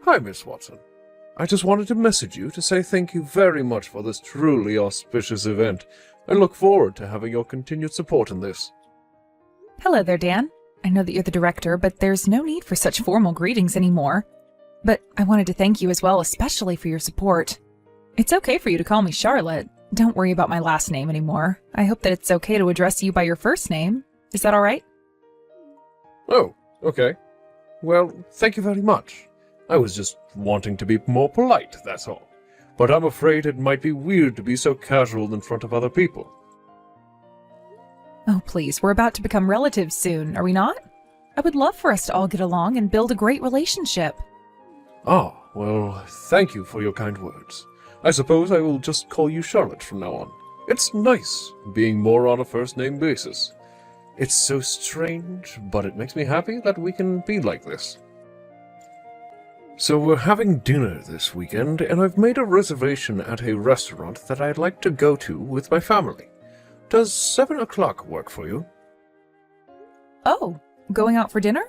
Hi, Miss Watson. I just wanted to message you to say thank you very much for this truly auspicious event, and look forward to having your continued support in this. Hello there, Dan. I know that you're the director, but there's no need for such formal greetings anymore. But I wanted to thank you as well, especially for your support. It's okay for you to call me Charlotte. Don't worry about my last name anymore. I hope that it's okay to address you by your first name. Is that all right? Oh, okay. Well, thank you very much. I was just wanting to be more polite, that's all. But I'm afraid it might be weird to be so casual in front of other people. Oh, please, we're about to become relatives soon, are we not? I would love for us to all get along and build a great relationship. Ah, well, thank you for your kind words. I suppose I will just call you Charlotte from now on. It's nice being more on a first-name basis. It's so strange, but it makes me happy that we can be like this. So we're having dinner this weekend, and I've made a reservation at a restaurant that I'd like to go to with my family. Does 7 o'clock work for you? Oh, going out for dinner?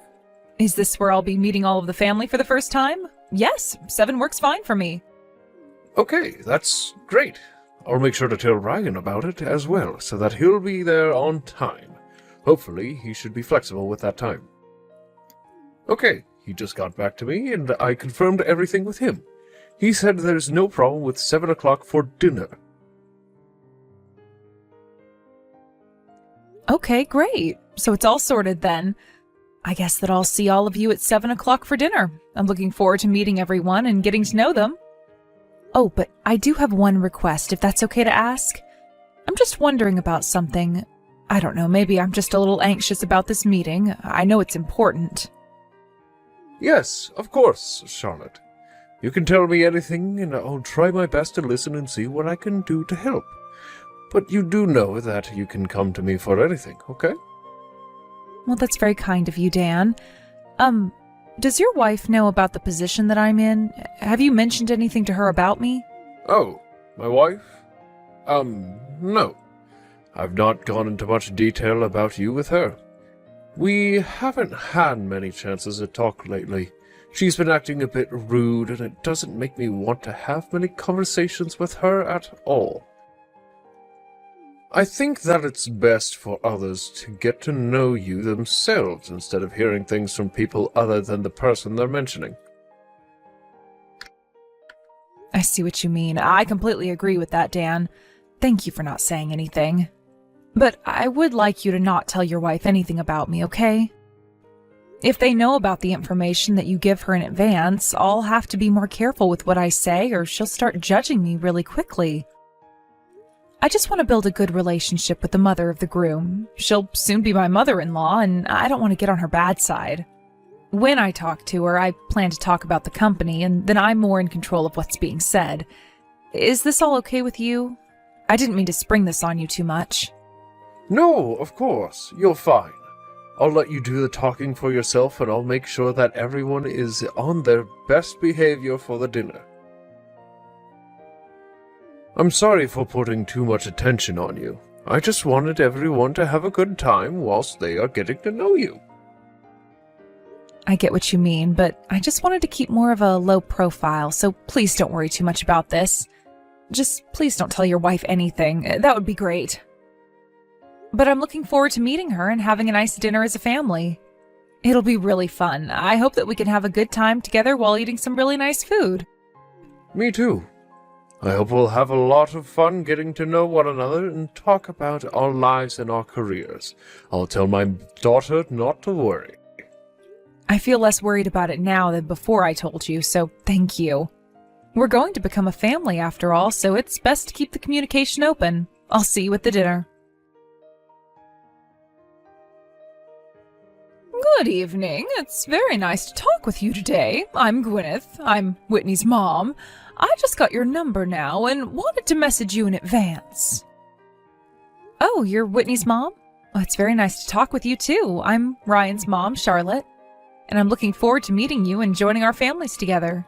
Is this where I'll be meeting all of the family for the first time? Yes, 7 works fine for me. Okay, that's great. I'll make sure to tell Ryan about it as well, so that he'll be there on time. Hopefully, he should be flexible with that time. Okay, he just got back to me, and I confirmed everything with him. He said there's no problem with 7 o'clock for dinner. Okay, great. So it's all sorted then. I guess that I'll see all of you at 7 o'clock for dinner. I'm looking forward to meeting everyone and getting to know them. Oh, but I do have one request, if that's okay to ask. I'm just wondering about something. I don't know, maybe I'm just a little anxious about this meeting. I know it's important. Yes, of course, Charlotte. You can tell me anything, and I'll try my best to listen and see what I can do to help. But you do know that you can come to me for anything, okay? Well, that's very kind of you, Dan. Does your wife know about the position that I'm in? Have you mentioned anything to her about me? Oh, my wife? No. I've not gone into much detail about you with her. We haven't had many chances to talk lately. She's been acting a bit rude, and it doesn't make me want to have many conversations with her at all. I think that it's best for others to get to know you themselves instead of hearing things from people other than the person they're mentioning. I see what you mean. I completely agree with that, Dan. Thank you for not saying anything. But I would like you to not tell your wife anything about me, okay? If they know about the information that you give her in advance, I'll have to be more careful with what I say, or she'll start judging me really quickly. I just want to build a good relationship with the mother of the groom. She'll soon be my mother-in-law, and I don't want to get on her bad side. When I talk to her, I plan to talk about the company, and then I'm more in control of what's being said. Is this all okay with you? I didn't mean to spring this on you too much. No, of course. You're fine. I'll let you do the talking for yourself, and I'll make sure that everyone is on their best behavior for the dinner. I'm sorry for putting too much attention on you. I just wanted everyone to have a good time whilst they are getting to know you. I get what you mean, but I just wanted to keep more of a low profile, so please don't worry too much about this. Just please don't tell your wife anything. That would be great. But I'm looking forward to meeting her and having a nice dinner as a family. It'll be really fun. I hope that we can have a good time together while eating some really nice food. Me too. I hope we'll have a lot of fun getting to know one another and talk about our lives and our careers. I'll tell my daughter not to worry. I feel less worried about it now than before I told you, so thank you. We're going to become a family after all, so it's best to keep the communication open. I'll see you at the dinner. Good evening. It's very nice to talk with you today. I'm Gwyneth. I'm Whitney's mom. I just got your number now and wanted to message you in advance. Oh, you're Whitney's mom? Well, it's very nice to talk with you too. I'm Ryan's mom, Charlotte, and I'm looking forward to meeting you and joining our families together.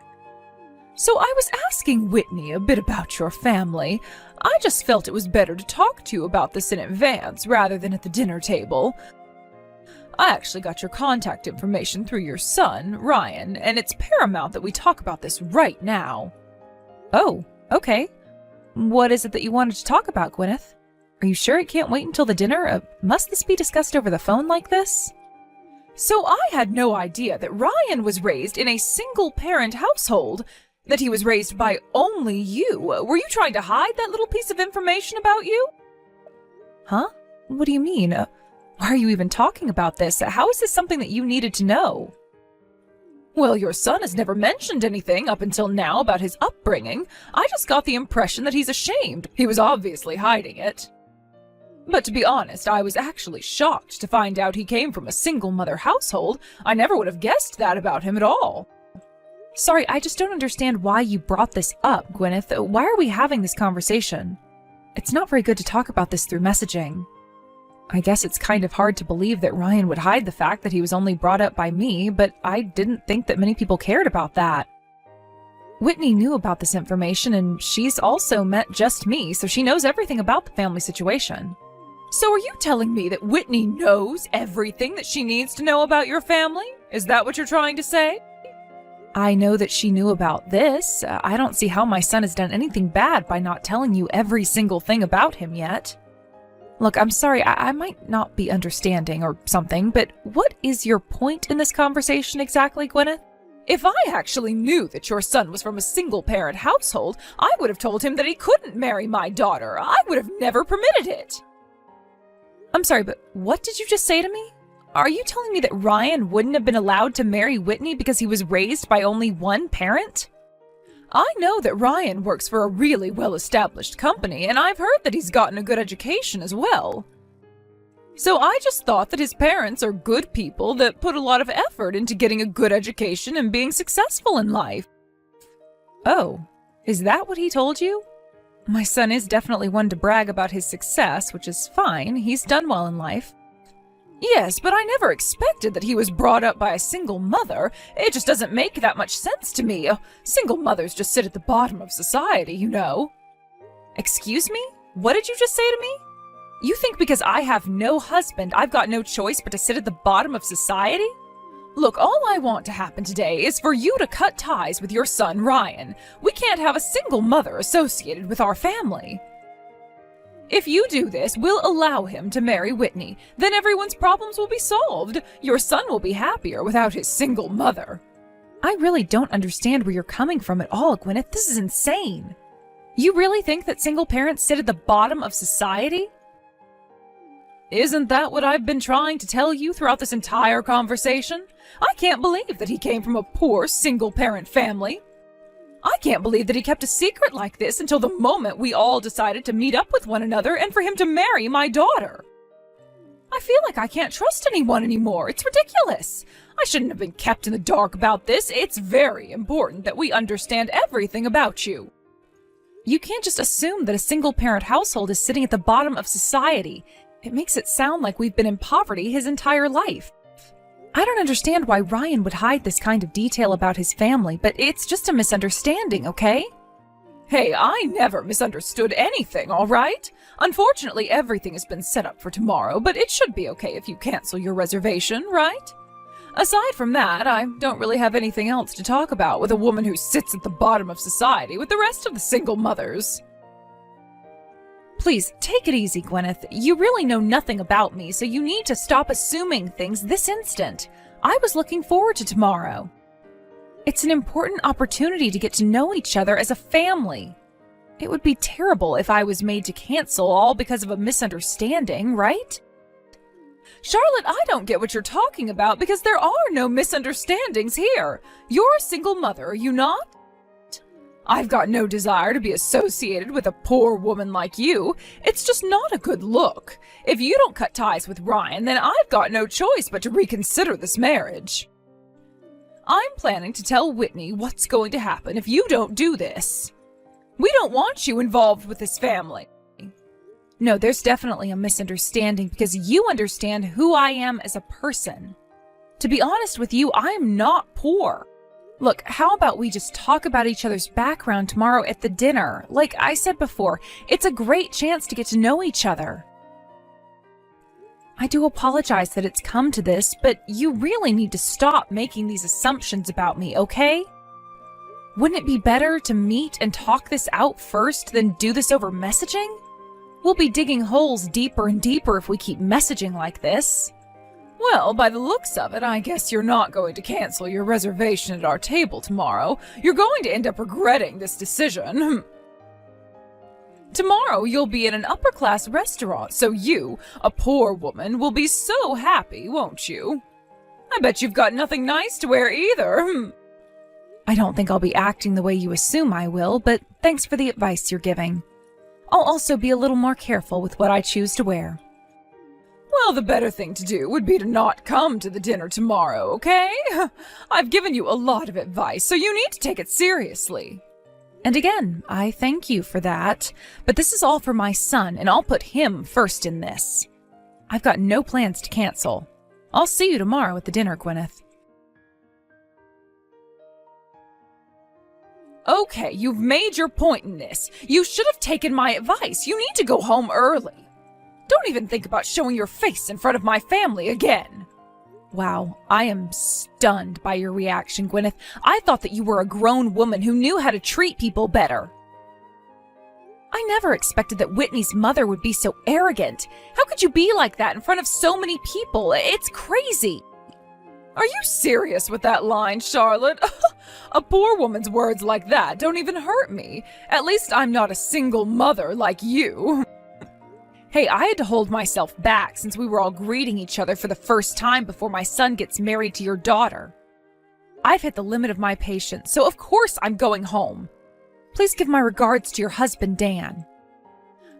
So I was asking Whitney a bit about your family. I just felt it was better to talk to you about this in advance rather than at the dinner table. I actually got your contact information through your son, Ryan, and it's paramount that we talk about this right now. Oh, okay. What is it that you wanted to talk about, Gwyneth? Are you sure it can't wait until the dinner? Must this be discussed over the phone like this? So I had no idea that Ryan was raised in a single-parent household, that he was raised by only you. Were you trying to hide that little piece of information about you? Huh? What do you mean? Why are you even talking about this? How is this something that you needed to know? Well, your son has never mentioned anything up until now about his upbringing. I just got the impression that he's ashamed. He was obviously hiding it. But to be honest, I was actually shocked to find out he came from a single-mother household. I never would have guessed that about him at all. Sorry, I just don't understand why you brought this up, Gwyneth. Why are we having this conversation? It's not very good to talk about this through messaging. I guess it's kind of hard to believe that Ryan would hide the fact that he was only brought up by me, but I didn't think that many people cared about that. Whitney knew about this information, and she's also met just me, so she knows everything about the family situation. So are you telling me that Whitney knows everything that she needs to know about your family? Is that what you're trying to say? I know that she knew about this. I don't see how my son has done anything bad by not telling you every single thing about him yet. Look, I'm sorry, I might not be understanding or something, but what is your point in this conversation exactly, Gwyneth? If I actually knew that your son was from a single-parent household, I would have told him that he couldn't marry my daughter. I would have never permitted it. I'm sorry, but what did you just say to me? Are you telling me that Ryan wouldn't have been allowed to marry Whitney because he was raised by only one parent? I know that Ryan works for a really well-established company, and I've heard that he's gotten a good education as well. So I just thought that his parents are good people that put a lot of effort into getting a good education and being successful in life. Oh, is that what he told you? My son is definitely one to brag about his success, which is fine. He's done well in life. Yes, but I never expected that he was brought up by a single mother. It just doesn't make that much sense to me. Single mothers just sit at the bottom of society, you know. Excuse me? What did you just say to me? You think because I have no husband, I've got no choice but to sit at the bottom of society? Look, all I want to happen today is for you to cut ties with your son, Ryan. We can't have a single mother associated with our family. If you do this, we'll allow him to marry Whitney. Then everyone's problems will be solved. Your son will be happier without his single mother. I really don't understand where you're coming from at all, Gwyneth. This is insane. You really think that single parents sit at the bottom of society? Isn't that what I've been trying to tell you throughout this entire conversation? I can't believe that he came from a poor single-parent family. I can't believe that he kept a secret like this until the moment we all decided to meet up with one another and for him to marry my daughter. I feel like I can't trust anyone anymore. It's ridiculous. I shouldn't have been kept in the dark about this. It's very important that we understand everything about you. You can't just assume that a single-parent household is sitting at the bottom of society. It makes it sound like we've been in poverty his entire life. I don't understand why Ryan would hide this kind of detail about his family, but it's just a misunderstanding, okay? Hey, I never misunderstood anything, all right? Unfortunately, everything has been set up for tomorrow, but it should be okay if you cancel your reservation, right? Aside from that, I don't really have anything else to talk about with a woman who sits at the bottom of society with the rest of the single mothers. Please, take it easy, Gwyneth. You really know nothing about me, so you need to stop assuming things this instant. I was looking forward to tomorrow. It's an important opportunity to get to know each other as a family. It would be terrible if I was made to cancel all because of a misunderstanding, right? Charlotte, I don't get what you're talking about because there are no misunderstandings here. You're a single mother, are you not? I've got no desire to be associated with a poor woman like you. It's just not a good look. If you don't cut ties with Ryan, then I've got no choice but to reconsider this marriage. I'm planning to tell Whitney what's going to happen if you don't do this. We don't want you involved with this family. No, there's definitely a misunderstanding because you understand who I am as a person. To be honest with you, I'm not poor. Look, how about we just talk about each other's background tomorrow at the dinner? Like I said before, it's a great chance to get to know each other. I do apologize that it's come to this, but you really need to stop making these assumptions about me, okay? Wouldn't it be better to meet and talk this out first than do this over messaging? We'll be digging holes deeper and deeper if we keep messaging like this. Well, by the looks of it, I guess you're not going to cancel your reservation at our table tomorrow. You're going to end up regretting this decision. Tomorrow you'll be in an upper-class restaurant, so you, a poor woman, will be so happy, won't you? I bet you've got nothing nice to wear either. I don't think I'll be acting the way you assume I will, but thanks for the advice you're giving. I'll also be a little more careful with what I choose to wear. Well, the better thing to do would be to not come to the dinner tomorrow, okay? I've given you a lot of advice, so you need to take it seriously. And again, I thank you for that, but this is all for my son, and I'll put him first in this. I've got no plans to cancel. I'll see you tomorrow at the dinner, Gwyneth. Okay, you've made your point in this. You should have taken my advice. You need to go home early. Don't even think about showing your face in front of my family again. Wow, I am stunned by your reaction, Gwyneth. I thought that you were a grown woman who knew how to treat people better. I never expected that Whitney's mother would be so arrogant. How could you be like that in front of so many people? It's crazy. Are you serious with that line, Charlotte? A poor woman's words like that don't even hurt me. At least I'm not a single mother like you. Hey, I had to hold myself back since we were all greeting each other for the first time before my son gets married to your daughter. I've hit the limit of my patience, so of course I'm going home. Please give my regards to your husband, Dan.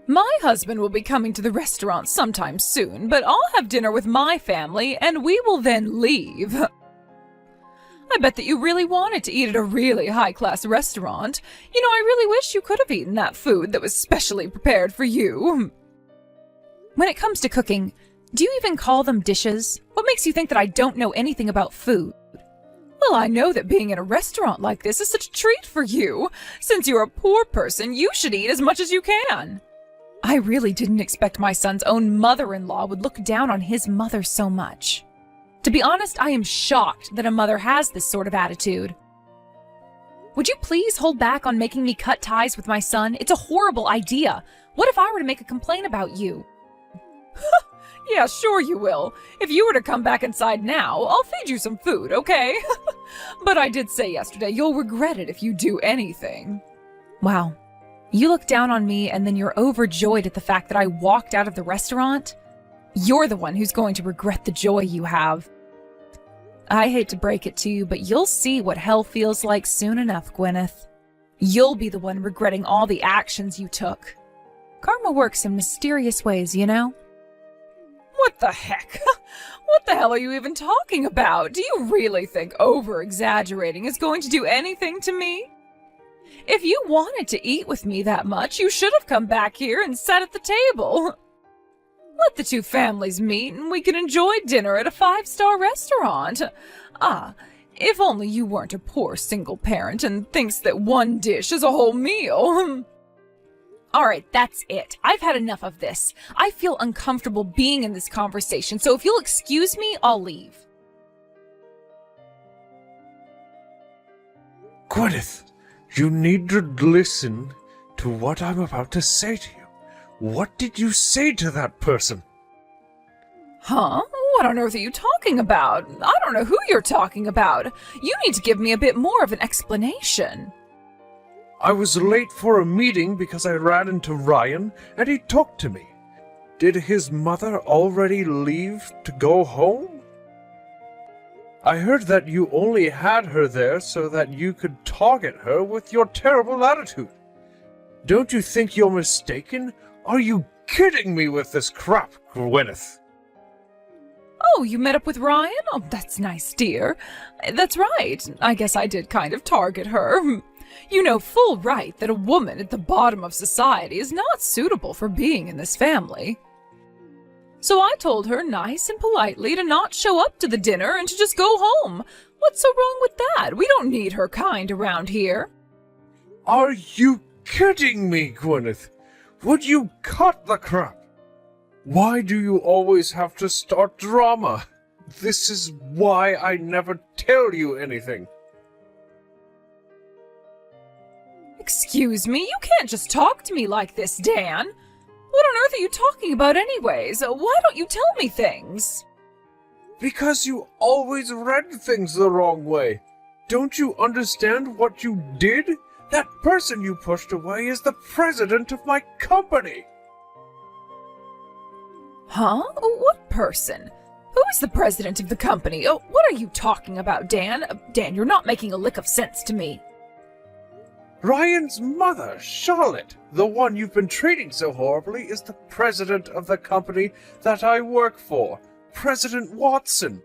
My husband will be coming to the restaurant sometime soon, but I'll have dinner with my family and we will then leave. I bet that you really wanted to eat at a really high-class restaurant. You know, I really wish you could have eaten that food that was specially prepared for you. When it comes to cooking, do you even call them dishes? What makes you think that I don't know anything about food? Well, I know that being in a restaurant like this is such a treat for you. Since you're a poor person, you should eat as much as you can. I really didn't expect my son's own mother-in-law would look down on his mother so much. To be honest, I am shocked that a mother has this sort of attitude. Would you please hold back on making me cut ties with my son? It's a horrible idea. What if I were to make a complaint about you? Yeah, sure you will. If you were to come back inside now, I'll feed you some food, okay? But I did say yesterday you'll regret it if you do anything. Wow. You look down on me and then you're overjoyed at the fact that I walked out of the restaurant? You're the one who's going to regret the joy you have. I hate to break it to you, but you'll see what hell feels like soon enough, Gwyneth. You'll be the one regretting all the actions you took. Karma works in mysterious ways, you know? What the heck? What the hell are you even talking about? Do you really think over-exaggerating is going to do anything to me? If you wanted to eat with me that much, you should have come back here and sat at the table. Let the two families meet and we can enjoy dinner at a 5-star restaurant. Ah, if only you weren't a poor single parent and thinks that one dish is a whole meal. All right, that's it. I've had enough of this. I feel uncomfortable being in this conversation, so if you'll excuse me, I'll leave. Gwyneth, you need to listen to what I'm about to say to you. What did you say to that person? Huh? What on earth are you talking about? I don't know who you're talking about. You need to give me a bit more of an explanation. I was late for a meeting because I ran into Ryan and he talked to me. Did his mother already leave to go home? I heard that you only had her there so that you could target her with your terrible attitude. Don't you think you're mistaken? Are you kidding me with this crap, Gwyneth? Oh, you met up with Ryan? Oh, that's nice, dear. That's right. I guess I did kind of target her. You know full right that a woman at the bottom of society is not suitable for being in this family. So I told her nice and politely to not show up to the dinner and to just go home. What's so wrong with that? We don't need her kind around here. Are you kidding me, Gwyneth? Would you cut the crap? Why do you always have to start drama? This is why I never tell you anything. Excuse me, you can't just talk to me like this, Dan. What on earth are you talking about anyways? Why don't you tell me things? Because you always read things the wrong way. Don't you understand what you did? That person you pushed away is the president of my company. Huh? What person? Who is the president of the company? Oh, what are you talking about, Dan? Dan, you're not making a lick of sense to me. Ryan's mother, Charlotte, the one you've been treating so horribly, is the president of the company that I work for, President Watson.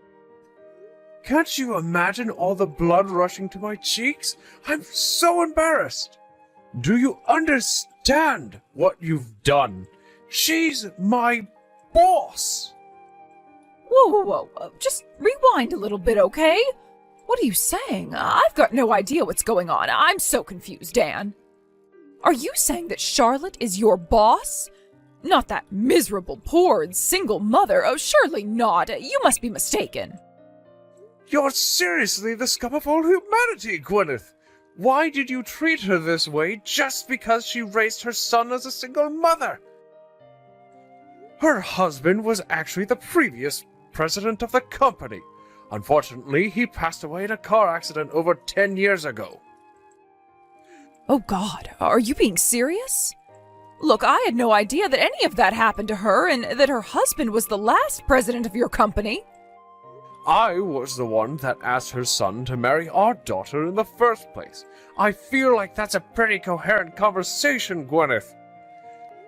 Can't you imagine all the blood rushing to my cheeks? I'm so embarrassed. Do you understand what you've done? She's my boss. Whoa. Just rewind a little bit, okay? What are you saying? I've got no idea what's going on. I'm so confused, Dan. Are you saying that Charlotte is your boss? Not that miserable, poor, single mother. Oh, surely not. You must be mistaken. You're seriously the scum of all humanity, Gwyneth. Why did you treat her this way just because she raised her son as a single mother? Her husband was actually the previous president of the company. Unfortunately, he passed away in a car accident over 10 years ago. Oh God, are you being serious? Look, I had no idea that any of that happened to her and that her husband was the last president of your company. I was the one that asked her son to marry our daughter in the first place. I feel like that's a pretty coherent conversation, Gwyneth.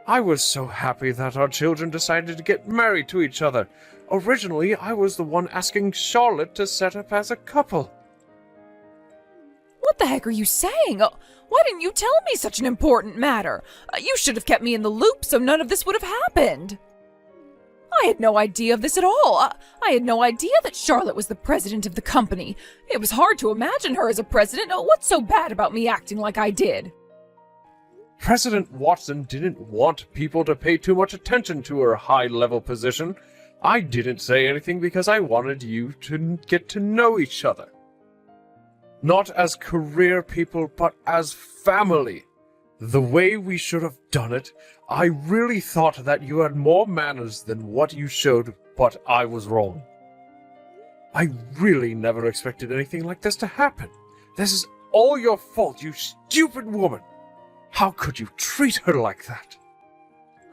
I was so happy that our children decided to get married to each other. Originally, I was the one asking Charlotte to set up as a couple. What the heck are you saying? Why didn't you tell me such an important matter? You should have kept me in the loop so none of this would have happened. I had no idea of this at all. I had no idea that Charlotte was the president of the company. It was hard to imagine her as a president. What's so bad about me acting like I did? President Watson didn't want people to pay too much attention to her high-level position. I didn't say anything because I wanted you to get to know each other. Not as career people, but as family. The way we should have done it, I really thought that you had more manners than what you showed, but I was wrong. I really never expected anything like this to happen. This is all your fault, you stupid woman. How could you treat her like that?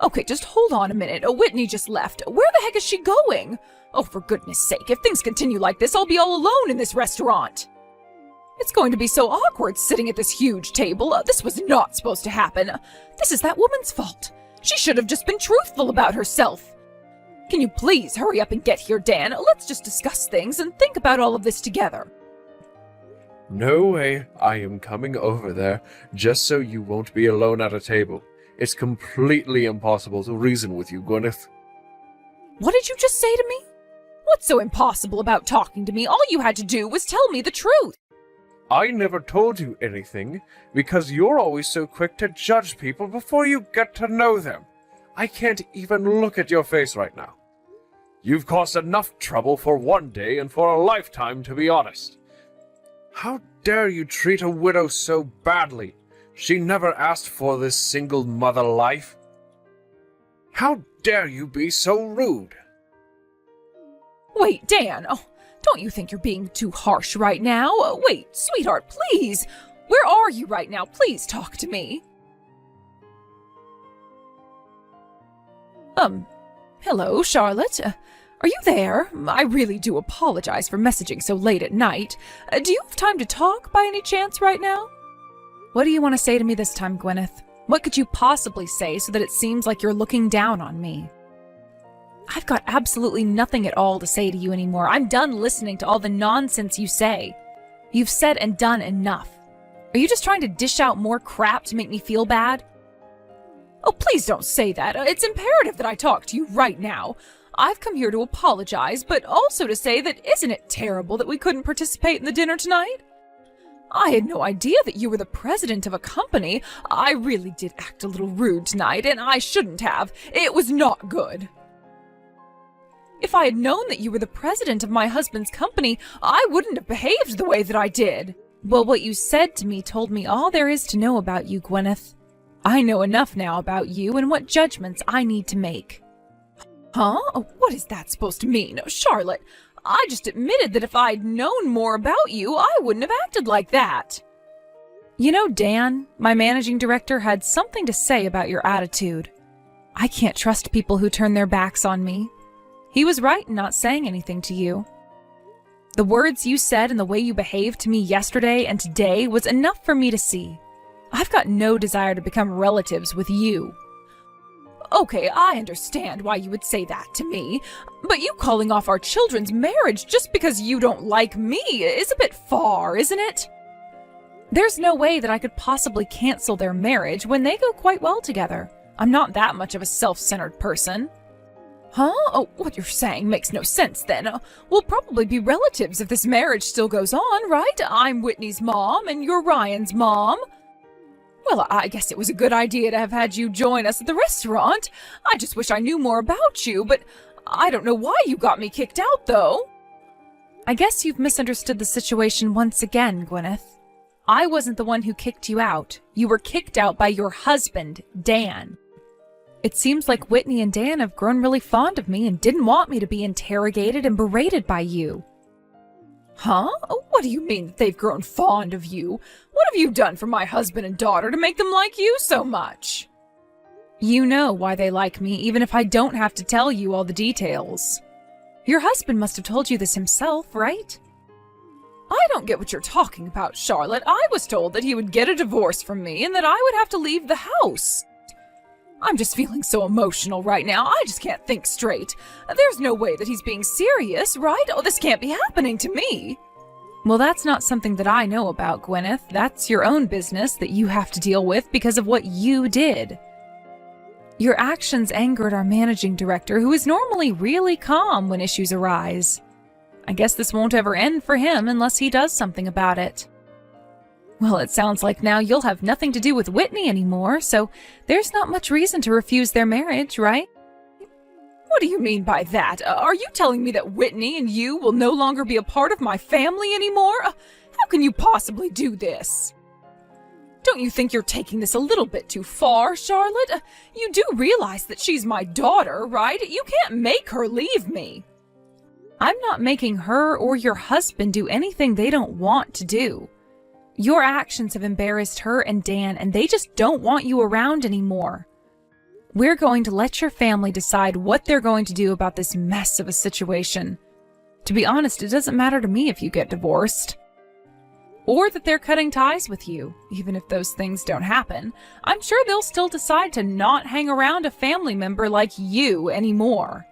Okay, just hold on a minute. Whitney just left. Where the heck is she going? Oh, for goodness sake, if things continue like this, I'll be all alone in this restaurant. It's going to be so awkward sitting at this huge table. This was not supposed to happen. This is that woman's fault. She should have just been truthful about herself. Can you please hurry up and get here, Dan? Let's just discuss things and think about all of this together. No way I am coming over there just so you won't be alone at a table. It's completely impossible to reason with you, Gwyneth. What did you just say to me? What's so impossible about talking to me? All you had to do was tell me the truth. I never told you anything because you're always so quick to judge people before you get to know them. I can't even look at your face right now. You've caused enough trouble for one day and for a lifetime, to be honest. How dare you treat a widow so badly? She never asked for this single mother life. How dare you be so rude? Wait, Dan, don't you think you're being too harsh right now? Wait, sweetheart, please. Where are you right now? Please talk to me. Hello, Charlotte. Are you there? I really do apologize for messaging so late at night. Do you have time to talk by any chance right now? What do you want to say to me this time, Gwyneth? What could you possibly say so that it seems like you're looking down on me? I've got absolutely nothing at all to say to you anymore. I'm done listening to all the nonsense you say. You've said and done enough. Are you just trying to dish out more crap to make me feel bad? Oh, please don't say that. It's imperative that I talk to you right now. I've come here to apologize, but also to say that isn't it terrible that we couldn't participate in the dinner tonight? I had no idea that you were the president of a company. I really did act a little rude tonight, and I shouldn't have. It was not good. If I had known that you were the president of my husband's company, I wouldn't have behaved the way that I did. Well, what you said to me told me all there is to know about you, Gwyneth. I know enough now about you and what judgments I need to make. Huh? What is that supposed to mean? Charlotte, I just admitted that if I'd known more about you, I wouldn't have acted like that. You know, Dan, my managing director had something to say about your attitude. I can't trust people who turn their backs on me. He was right in not saying anything to you. The words you said and the way you behaved to me yesterday and today was enough for me to see. I've got no desire to become relatives with you. Okay, I understand why you would say that to me, but you calling off our children's marriage just because you don't like me is a bit far, isn't it? There's no way that I could possibly cancel their marriage when they go quite well together. I'm not that much of a self-centered person. Huh? Oh, what you're saying makes no sense then. We'll probably be relatives if this marriage still goes on, right? I'm Whitney's mom and you're Ryan's mom. Well, I guess it was a good idea to have had you join us at the restaurant. I just wish I knew more about you, but I don't know why you got me kicked out, though. I guess you've misunderstood the situation once again, Gwyneth. I wasn't the one who kicked you out. You were kicked out by your husband, Dan. It seems like Whitney and Dan have grown really fond of me and didn't want me to be interrogated and berated by you. Huh? What do you mean that they've grown fond of you? What have you done for my husband and daughter to make them like you so much? You know why they like me, even if I don't have to tell you all the details. Your husband must have told you this himself, right? I don't get what you're talking about, Charlotte. I was told that he would get a divorce from me and that I would have to leave the house. I'm just feeling so emotional right now. I just can't think straight. There's no way that he's being serious, right? Oh, this can't be happening to me. Well, that's not something that I know about, Gwyneth. That's your own business that you have to deal with because of what you did. Your actions angered our managing director, who is normally really calm when issues arise. I guess this won't ever end for him unless he does something about it. Well, it sounds like now you'll have nothing to do with Whitney anymore, so there's not much reason to refuse their marriage, right? What do you mean by that? Are you telling me that Whitney and you will no longer be a part of my family anymore? How can you possibly do this? Don't you think you're taking this a little bit too far, Charlotte? You do realize that she's my daughter, right? You can't make her leave me. I'm not making her or your husband do anything they don't want to do. Your actions have embarrassed her and Dan, and they just don't want you around anymore. We're going to let your family decide what they're going to do about this mess of a situation. To be honest, it doesn't matter to me if you get divorced. Or that they're cutting ties with you, even if those things don't happen. I'm sure they'll still decide to not hang around a family member like you anymore.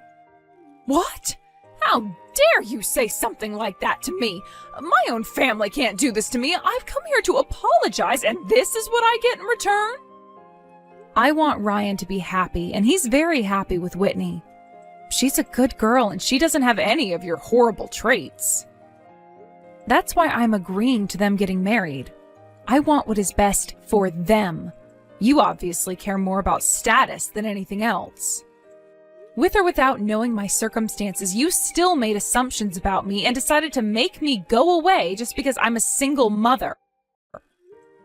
What? How dare you say something like that to me? My own family can't do this to me. I've come here to apologize, and this is what I get in return? I want Ryan to be happy, and he's very happy with Whitney. She's a good girl, and she doesn't have any of your horrible traits. That's why I'm agreeing to them getting married. I want what is best for them. You obviously care more about status than anything else. With or without knowing my circumstances, you still made assumptions about me and decided to make me go away just because I'm a single mother.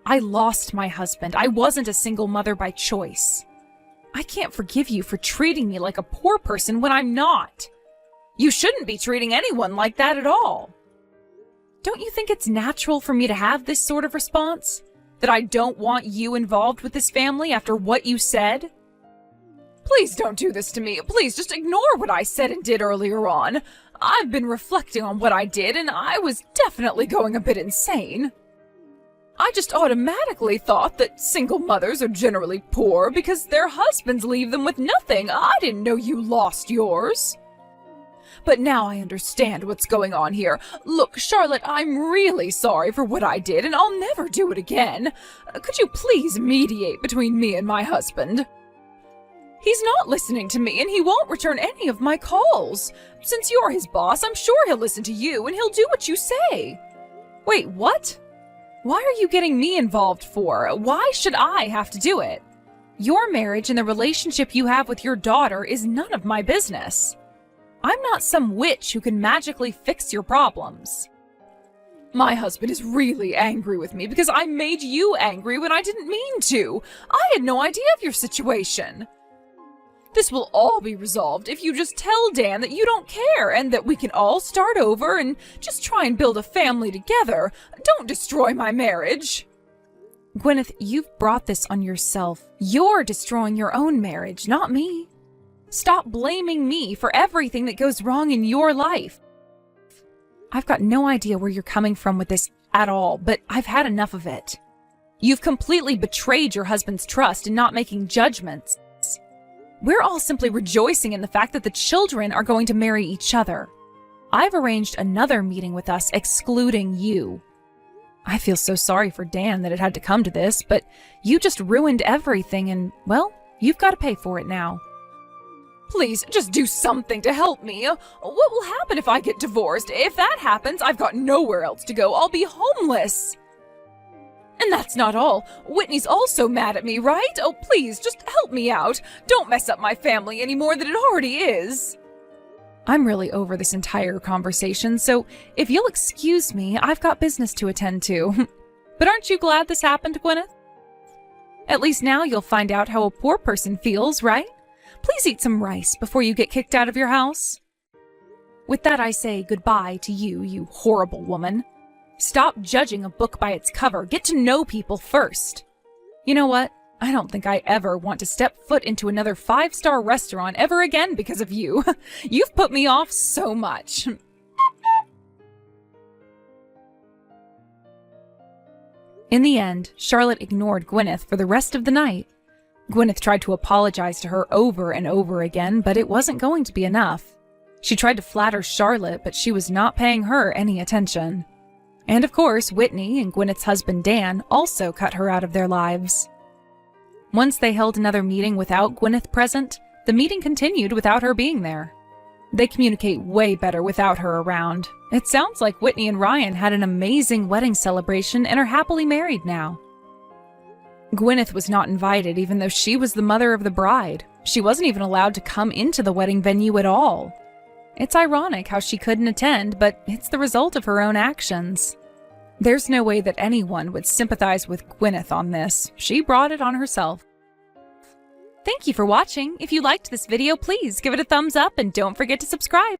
I lost my husband. I wasn't a single mother by choice. I can't forgive you for treating me like a poor person when I'm not. You shouldn't be treating anyone like that at all. Don't you think it's natural for me to have this sort of response? That I don't want you involved with this family after what you said? Please don't do this to me. Please just ignore what I said and did earlier on. I've been reflecting on what I did, and I was definitely going a bit insane. I just automatically thought that single mothers are generally poor because their husbands leave them with nothing. I didn't know you lost yours. But now I understand what's going on here. Look, Charlotte, I'm really sorry for what I did, and I'll never do it again. Could you please mediate between me and my husband? He's not listening to me, and he won't return any of my calls. Since you're his boss, I'm sure he'll listen to you, and he'll do what you say. Wait, what? Why are you getting me involved for? Why should I have to do it? Your marriage and the relationship you have with your daughter is none of my business. I'm not some witch who can magically fix your problems. My husband is really angry with me because I made you angry when I didn't mean to. I had no idea of your situation. This will all be resolved if you just tell Dan that you don't care and that we can all start over and just try and build a family together. Don't destroy my marriage. Gwyneth, you've brought this on yourself. You're destroying your own marriage, not me. Stop blaming me for everything that goes wrong in your life. I've got no idea where you're coming from with this at all, but I've had enough of it. You've completely betrayed your husband's trust in not making judgments. We're all simply rejoicing in the fact that the children are going to marry each other. I've arranged another meeting with us excluding you. I feel so sorry for Dan that it had to come to this, but you just ruined everything and, well, you've got to pay for it now. Please, just do something to help me. What will happen if I get divorced? If that happens, I've got nowhere else to go. I'll be homeless. And that's not all. Whitney's also mad at me, right? Oh, please, just help me out. Don't mess up my family any more than it already is. I'm really over this entire conversation, so if you'll excuse me, I've got business to attend to. But aren't you glad this happened, Gwyneth? At least now you'll find out how a poor person feels, right? Please eat some rice before you get kicked out of your house. With that, I say goodbye to you, you horrible woman. Stop judging a book by its cover. Get to know people first. You know what? I don't think I ever want to step foot into another 5-star restaurant ever again because of you. You've put me off so much. In the end, Charlotte ignored Gwyneth for the rest of the night. Gwyneth tried to apologize to her over and over again, but it wasn't going to be enough. She tried to flatter Charlotte, but she was not paying her any attention. And of course, Whitney and Gwyneth's husband Dan also cut her out of their lives. Once they held another meeting without Gwyneth present, the meeting continued without her being there. They communicate way better without her around. It sounds like Whitney and Ryan had an amazing wedding celebration and are happily married now. Gwyneth was not invited even though she was the mother of the bride. She wasn't even allowed to come into the wedding venue at all. It's ironic how she couldn't attend, but it's the result of her own actions. There's no way that anyone would sympathize with Gwyneth on this. She brought it on herself. Thank you for watching. If you liked this video, please give it a thumbs up and don't forget to subscribe.